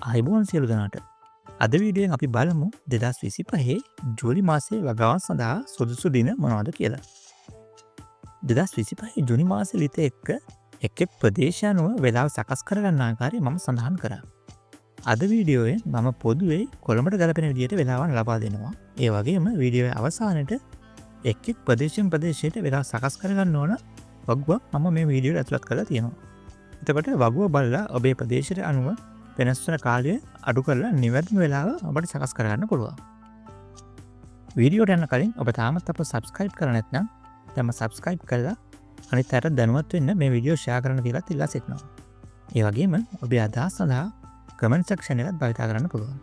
අයිබෝන් සියලු දෙනාට අද වීඩියෙන් අපි බලමු 2025 ජූලි මාසයේ වගාවන් සඳහා සුදුසු දින මොනවද කියලා. 2025 ජුනි මාසෙ ලිත එක්ක එක් ප්‍රදේශයනුව වෙලාව සකස් කරගන්න ආකාරය මම සඳහන් කරා. අද වීඩියෝයෙන් මම පොදුවේ කොළඹට ගැලපෙන විදිහට වෙලාවන් ලබා දෙනවා. ඒ වගේම වීඩියෝවේ අවසානයේ එක් ප්‍රදේශයෙන් ප්‍රදේශයට වෙලාව සකස් කරගන්න ඕන වගුවක් මම මේ වීඩියෝට ඇතුළත් කරලා තියෙනවා. එතකොට වගුව බලලා ඔබේ ප්‍රදේශයට අනුව වෙනස් වන කාලය අඩු කරලා නිවැරදිම වෙලාව ඔබට සකස් කරගන්න පුළුවන්. වීඩියෝට යන්න කලින් ඔබ තාමත් අපව සබ්ස්ක්‍රයිබ් කරලා නැත්නම් දැන්ම සබ්ස්ක්‍රයිබ් කරලා අනිත් අයට දැනුවත් වෙන්න මේ වීඩියෝ ෂෙයා කරන්න කියලා ඉල්ලා සිටිනවා. ඒ වගේම ඔබේ අදහස් සඳහා කමෙන්ට් සෙක්ෂන් එකත් භාවිත කරන්න පුළුවන්.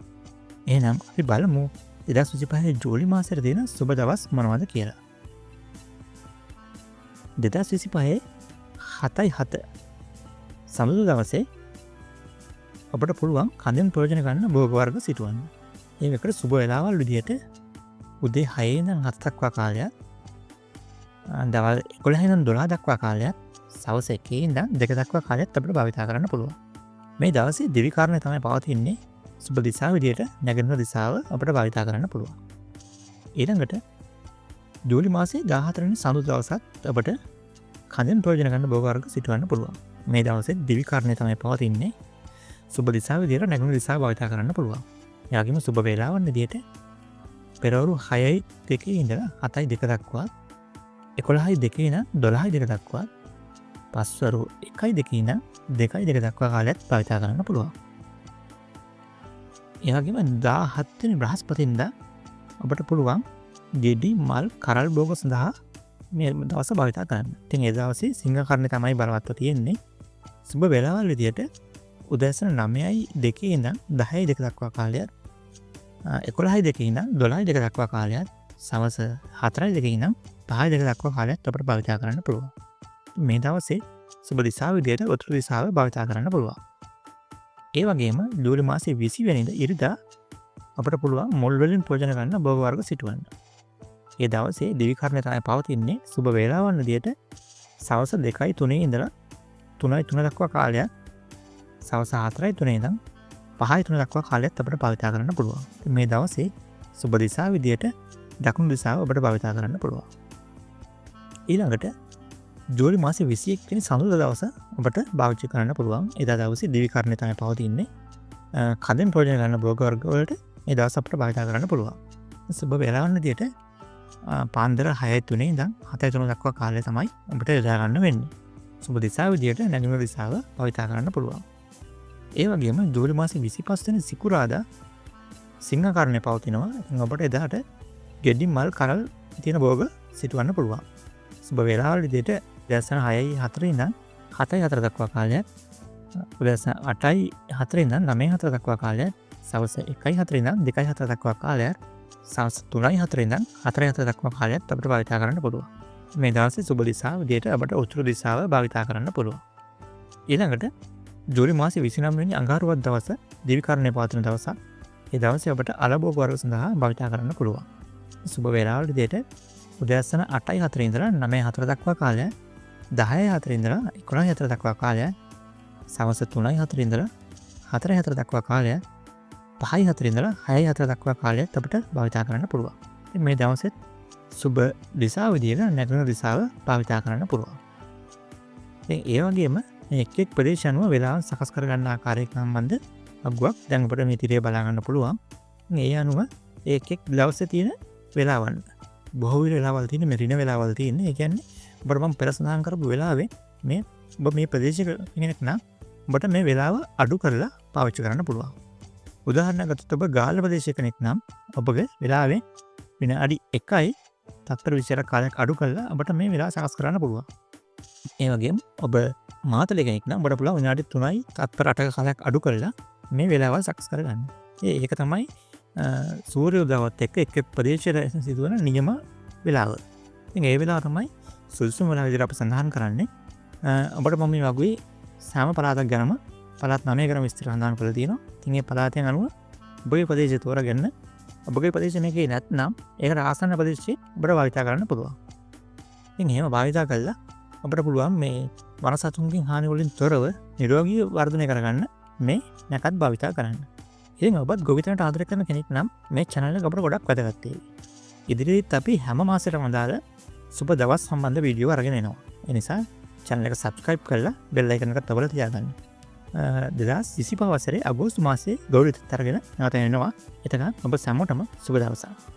එහෙනම් අපි බලමු 2025 ජූලි මාසයේ තියෙන සුබ දවස් මොනවද කියලා. 2025 7/7 සමුදු දවසේ ඔබට පුළුවන් කඳෙන් ප්‍රයෝජන ගන්න භෝග වර්ග සිටුවන්න. ඒකට සුබ වෙලාවල් විදිහට උදේ 6 ඉඳන් 7 දක්වා කාලයක්, දවල් 11 ඉඳන් 12 දක්වා කාලයක්, සවස් 1 ඉඳන් 2 දක්වා කාලයක් අපිට භාවිත කරන්න පුළුවන්. මේ දවසේ දිවි කාරණේ තමයි පවතින්නේ. සුබ දිශාව විදිහට නැගෙනහිර දිශාව අපිට භාවිත කරන්න පුළුවන්. ඊළඟට ජූලි මාසයේ 14 වෙනි සඳුදා දවසත් අපිට කඳෙන් ප්‍රයෝජන ගන්න භෝග වර්ග සිටුවන්න පුළුවන්. මේ දවසේ දිවි කාරණේ තමයි පවතින්නේ. සුබ දිශාව විදිහට නැගෙනහිර දිශාව භාවිත කරන්න පුළුවන්. ඒ වගේම සුබ වේලාවන් විදිහට පෙරවරු 6:02 ඉඳලා 7:02 දක්වා, 11:02 ඉඳන් 12:02 දක්වා, පස්වරු 1:02 ඉඳන් 2:02 දක්වා කාලයක් භාවිත කරන්න පුළුවන්. ඒ වගේම 17 වෙනි බ්‍රහස්පතින්දා ඔබට පුළුවන් ගෙඩි මල් කරල් භෝග සඳහා මේ දවස භාවිත කරන්න. ඉතින් ඒ දවසේ සිංහ කර්ණේ තමයි බලවත්ව තියෙන්නේ. සුබ වේලාවල් විදිහට උදෑසන 9:02 ඉඳන් 10:02 දක්වා කාලයක්, 11:02 ඉඳන් 12:02 දක්වා කාලයක්, සවස 4:02 ඉඳන් 5:02 දක්වා කාලයක් අපිට භාවිත කරන්න පුළුවන්. මේ දවසේ සුබ දිශාව විදිහට උතුරු දිශාව භාවිත කරන්න පුළුවන්. ඒ වගේම ජූලි මාසයේ 20 වෙනිදා ඉරිදා අපිට පුළුවන් මුල් වලින් ප්‍රයෝජන ගන්න භෝග වර්ග සිටුවන්න. ඒ දවසේ දිවි කර්ණය තමයි පවතින්නේ. සුබ වේලාවන් විදිහට සවස් 2:03 ඉඳලා 3:03 දක්වා කාලයක්, සවස් 4:03 ඉඳන් 5:03 දක්වා කාලයක් අපිට භාවිත කරන්න පුළුවන්. මේ දවසේ සුබ දිශාව විදිහට දකුණු දිශාව අපිට භාවිත කරන්න පුළුවන්. ඊළඟට ජූලි මාසයේ 21 වෙනි සඳුදා දවස ඔබට භාවිත කරන්න පුළුවන්. එදා දවසේ දිවි කර්ණය තමයි පවතින්නේ. කඳෙන් ප්‍රයෝජන ගන්න භෝග වර්ග වලට මේ දවස් අපිට භාවිත කරන්න පුළුවන්. සුබ වේලාවන් විදිහට පාන්දර 6:03 ඉඳන් 7:03 දක්වා කාලය තමයි අපිට යොදා ගන්න වෙන්නේ. සුබ දිශාව විදිහට නැගෙනහිර දිශාව භාවිත කරන්න පුළුවන්. ඒ වගේම ජූලි මාසයේ 25 වෙනි සිකුරාදා සිංහ කර්ණය පවතිනවා. ඉතින් ඔබට එදාට ගෙඩි මල් කරල් තියෙන භෝග සිටවන්න පුළුවන්. සුබ වේලාවල් විදිහට උදෑසන 6:04 ඉඳන් 7:04 දක්වා කාලයක්, උදෑසන 8:04 ඉඳන් 9:04 දක්වා කාලයක්, සවස් 1:04 ඉඳන් 2:04 දක්වා කාලයක්, සවස් 3:04 ඉඳන් 4:04 දක්වා කාලයක් අපිට භාවිත කරන්න පුළුවන්. මේ දවසේ සුබ දිශාව විදිහට අපිට උතුරු දිශාව භාවිත කරන්න පුළුවන්. ඊළඟට ජූලි මාසයේ 29 වෙනි අඟහරුවාදා දවස දිවි කර්ණය පවතින දවසක්. ඒ දවසේ අපිට අලභෝග වර්ග සඳහා භාවිත කරන්න පුළුවන්. සුබ වේලාවල් විදිහට උදෑසන 8:04 ඉඳලා 9:04 දක්වා කාලය, 10:04 ඉඳලා 11:04 දක්වා කාලය, සවස් 3:04 ඉඳලා 4:04 දක්වා කාලය, 5:04 ඉඳලා 6:04 දක්වා කාලයක් අපිට භාවිත කරන්න පුළුවන්. ඉතින් මේ දවසෙත් සුබ දිශාව විදිහට නැගෙනහිර දිශාව භාවිත කරන්න පුළුවන්. ඉතින් ඒ වගේම එක් එක් ප්‍රදේශයන්ව වෙලාව සකස් කරගන්න ආකාරය සම්බන්ධ අගුවක් දැන් අපිට මේ තිරේ බලා ගන්න පුළුවන්. ඒ අනුව එක් එක් දවසේ තියෙන වෙලාවන්, බොහෝ විට වෙලාවල් තියෙන මේ රින වෙලාවල් තියෙන්නේ. ඒ කියන්නේ ඔබට මම පෙර සඳහන් කරපු වෙලාවේ මේ ඔබ මේ ප්‍රදේශයක කෙනෙක් නම් ඔබට මේ වෙලාව අඩු කරලා පාවිච්චි කරන්න පුළුවන්. උදාහරණයක් ගත්තොත් ඔබ ගාල්ල ප්‍රදේශයක කෙනෙක් නම් ඔබගේ වෙලාවේ විනාඩි 1යි තත්පර 20ක කාලයක් අඩු කරලා ඔබට මේ වෙලාව සකස් කරන්න පුළුවන්. ඒ වගේම ඔබ මාතලේ කෙනෙක් නම් ඔබට පුළුවන් විනාඩි 3යි තත්පර 8ක කාලයක් අඩු කරලා මේ වෙලාව සකස් කරගන්න. ඒක තමයි සූර්ය උදයවත් එක්ක එක් එක් ප්‍රදේශයේ සිදුවන නියම වෙලාව. ඉතින් ඒ වෙලාව තමයි සුදුසුම වෙලාව විදිහට අපි සඳහන් කරන්නේ. ඔබට මම මේ වගේ සෑම පළාතක් ගැනම පළාත් 9 ගැන විස්තර සඳහන් කරලා තියෙනවා. ඉතින් මේ පළාතෙන් අනුව ඔබගේ ප්‍රදේශය තෝරාගන්න. ඔබගේ ප්‍රදේශය මේකේ නැත්නම් ඒකට ආසන්න ප්‍රදේශයේ ඔබට භාවිත කරන්න පුළුවන්. ඉතින් එහෙම භාවිත කළා ඔබට පුළුවන් මේ වනසතුන්ගෙන් හානි වලින් තොරව නිරෝගී වර්ධනය කරගන්න මේ නැකත් භාවිතා කරන්න. ඉතින් ඔබත් ගොවිතැනට ආදරය කරන කෙනෙක් නම් මේ channel එක අපට ගොඩක් වැදගත් වෙයි. ඉදිරියේත් අපි හැම මාසෙටම අදාළ සුබ දවස් සම්බන්ධ වීඩියෝ අරගෙන එනවා. ඒ නිසා channel එක subscribe කරලා bell icon එක තබලා තියාගන්න. 2025 වසරේ අගෝස්තු මාසයේ ගොවිතැනට අරගෙන නැවත එනවා. එතකන් ඔබ සැමෝටම සුබ දවසක්.